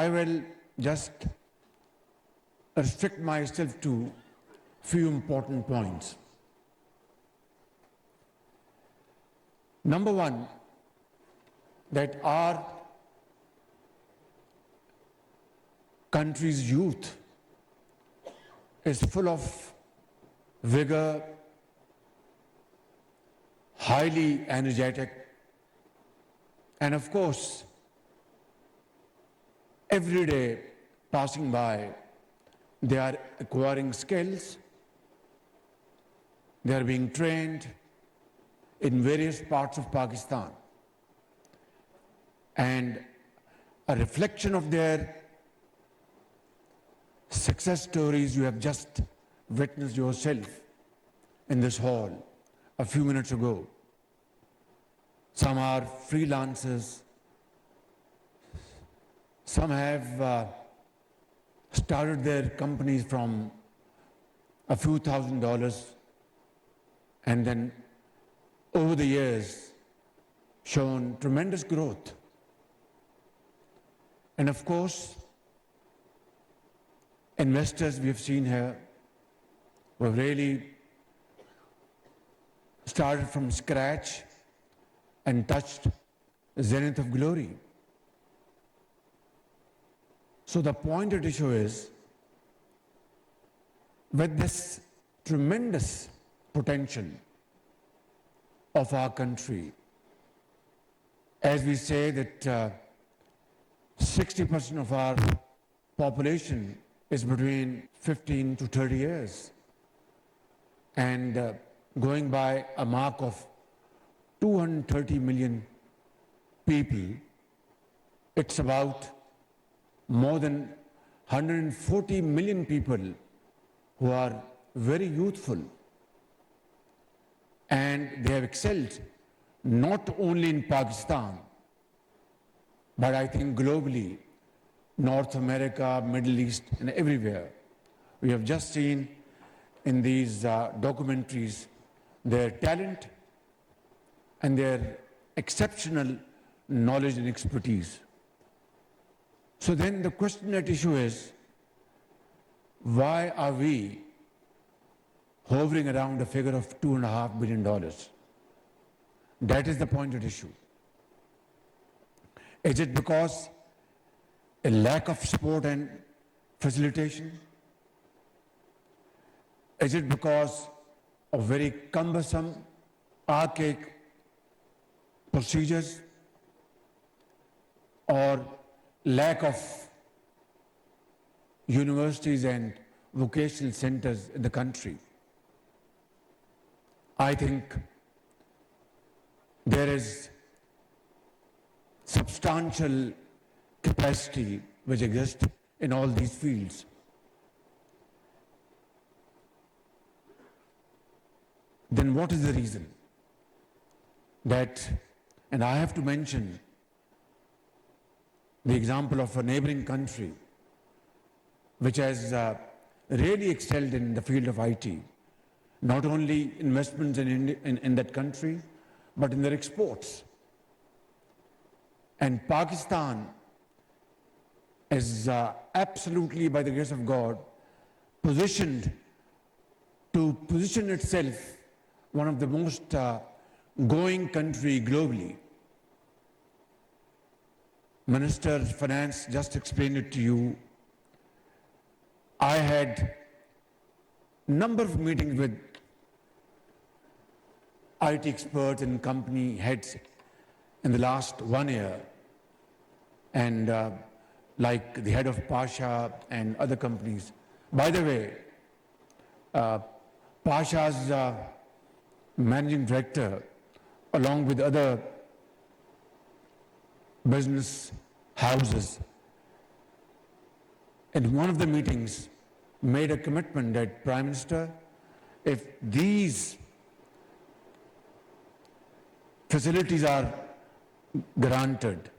I will just restrict myself to few important points. Number one, that our country's youth is full of vigor, highly energetic, and of course, every day passing by, they are acquiring skills, they are being trained in various parts of Pakistan. And a reflection of their success stories you have just witnessed yourself in this hall a few minutes ago. Some are freelancers, some have started their companies from a few $1,000s and then over the years shown tremendous growth. And of course, investors we have seen here who have really started from scratch and touched the zenith of glory. So the point at issue is, with this tremendous potential of our country, as we say that 60% of our population is between 15 to 30 years, and going by a mark of 230 million people, it's about more than 140 million people who are very youthful, and they have excelled not only in Pakistan, but I think globally, North America, Middle East, and everywhere. We have just seen in these documentaries their talent and their exceptional knowledge and expertise. So then the question at issue is, why are we hovering around a figure of $2.5 billion? That is the point at issue. Is it because a lack of support and facilitation? Is it because of very cumbersome, archaic procedures, or lack of universities and vocational centers in the country? I think there is substantial capacity which exists in all these fields. Then what is the reason that, and I have to mention the example of a neighboring country which has really excelled in the field of IT, not only investments in that country, but in their exports. And Pakistan is absolutely, by the grace of God, positioned to position itself one of the most going country globally. Minister of Finance just explained it to you. I had a number of meetings with IT experts and company heads in the last 1 year, and like the head of Pasha and other companies. By the way, Pasha's managing director, along with other business houses, in one of the meetings made a commitment that, Prime Minister, if these facilities are granted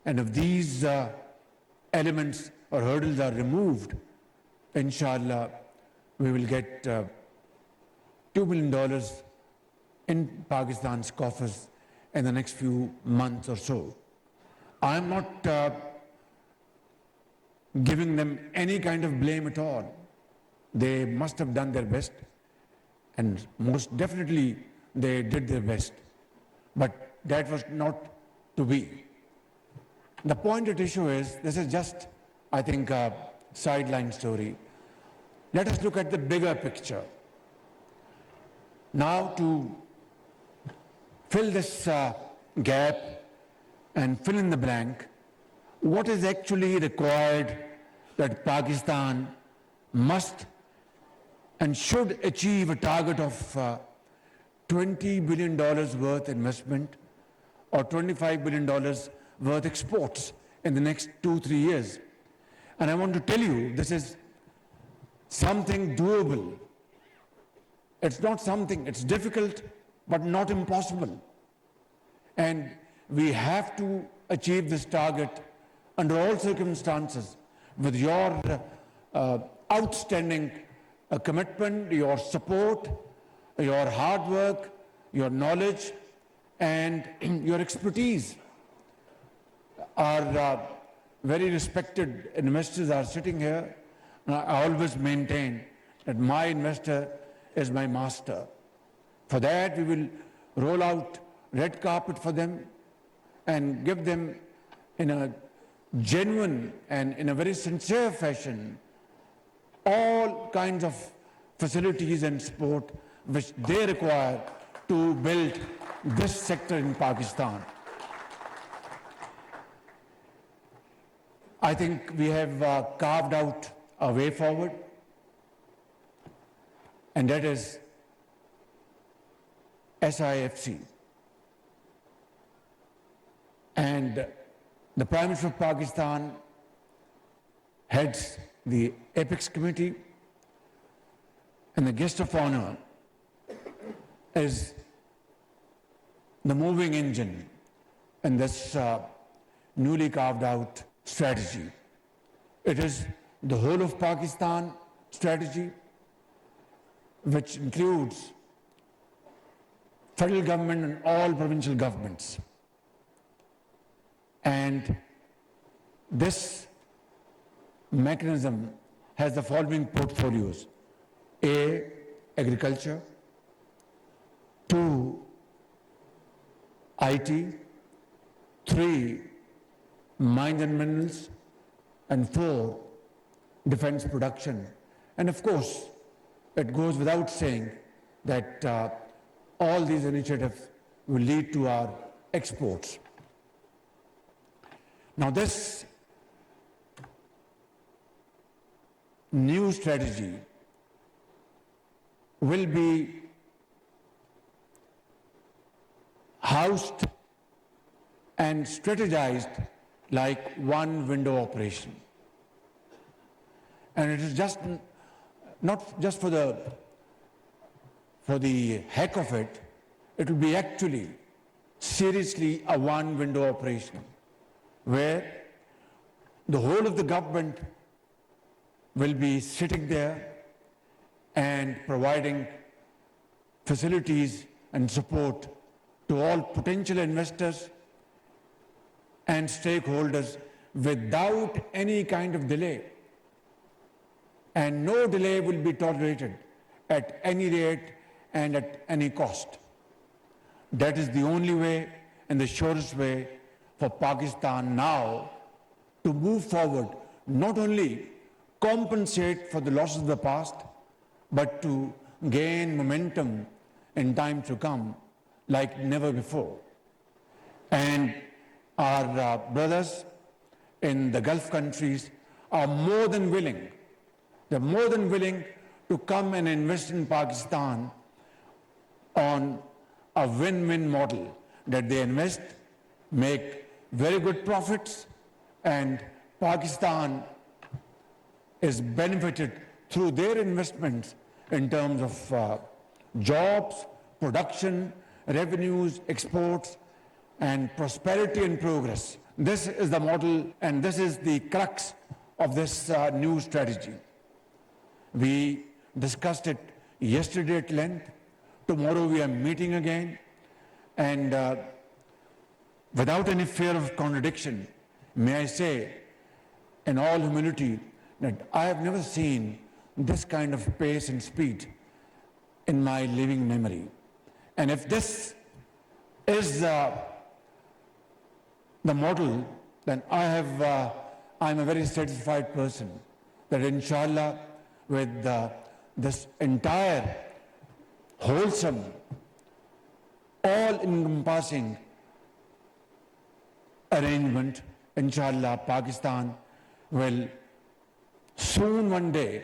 and if these elements or hurdles are removed, inshallah, we will get $2 billion in Pakistan's coffers in the next few months or so. I am not giving them any kind of blame at all. They must have done their best, and most definitely they did their best. But that was not to be. The point at issue is, this is just, I think, a sideline story. Let us look at the bigger picture. Now, to fill this gap and fill in the blank, what is actually required that Pakistan must and should achieve a target of $20 billion worth investment or $25 billion worth exports in the next 2-3 years. And I want to tell you, this is something doable. It's not something, it's difficult, but not impossible. And we have to achieve this target under all circumstances with your outstanding commitment, your support, your hard work, your knowledge, and your expertise. Our very respected investors are sitting here. And I always maintain that my investor is my master. For that, we will roll out red carpet for them and give them in a genuine and in a very sincere fashion all kinds of facilities and support which they require to build this sector in Pakistan. I think we have carved out a way forward, and that is SIFC. And the Prime Minister of Pakistan heads the Apex Committee, and the guest of honor is the moving engine in this newly carved out strategy. It is the whole of Pakistan strategy, which includes federal government and all provincial governments. And this mechanism has the following portfolios: A, agriculture; 2, IT; 3, mines and minerals; and 4, defense production. And of course, it goes without saying that all these initiatives will lead to our exports. Now, this new strategy will be housed and strategized like one window operation. And it is just not just for the heck of it, it will be actually seriously a one window operation where the whole of the government will be sitting there and providing facilities and support to all potential investors and stakeholders without any kind of delay. And no delay will be tolerated at any rate and at any cost. That is the only way and the surest way for Pakistan now to move forward, not only compensate for the losses of the past, but to gain momentum in times to come like never before. And our brothers in the Gulf countries are more than willing. They're more than willing to come and invest in Pakistan on a win-win model, that they invest, make very good profits, and Pakistan is benefited through their investments in terms of jobs, production, revenues, exports, and prosperity and progress. This is the model, and this is the crux of this new strategy. We discussed it yesterday at length. Tomorrow we are meeting again, and without any fear of contradiction, may I say, in all humility that I have never seen this kind of pace and speed in my living memory. And if this is the model, then I'm a very satisfied person that inshallah with this entire wholesome, all-encompassing arrangement, inshallah, Pakistan will soon one day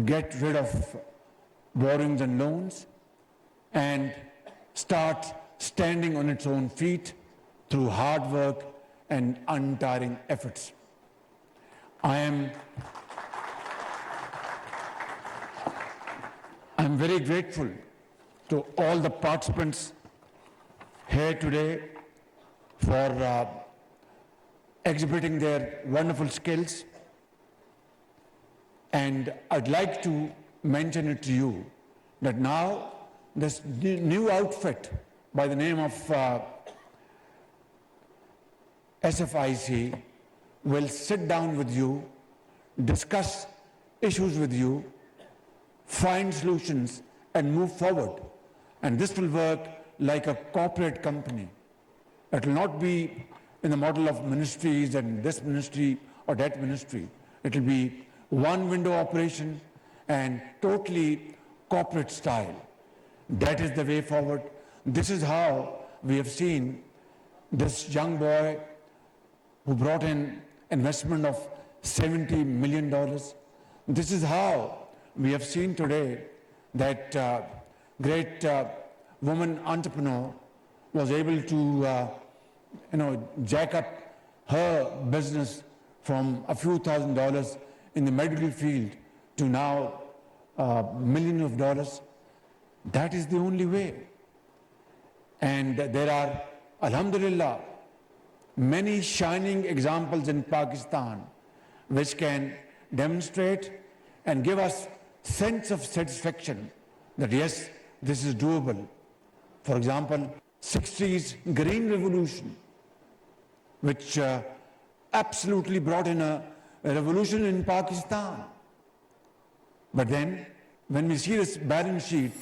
get rid of borrowings and loans and start standing on its own feet through hard work and untiring efforts. I'm very grateful to all the participants here today for exhibiting their wonderful skills. And I'd like to mention it to you that now this new outfit by the name of SFIC will sit down with you, discuss issues with you, find solutions and move forward. And this will work like a corporate company. It will not be in the model of ministries and this ministry or that ministry. It will be one window operation and totally corporate style. That is the way forward. This is how we have seen this young boy who brought in investment of $70 million. This is how we have seen today that great woman entrepreneur was able to jack up her business from a few $1,000s in the medical field to now millions of dollars. That is the only way. And there are, alhamdulillah, many shining examples in Pakistan which can demonstrate and give us sense of satisfaction that yes, this is doable. For example, 60s Green Revolution, which absolutely brought in a revolution in Pakistan. But then, when we see this balance sheet,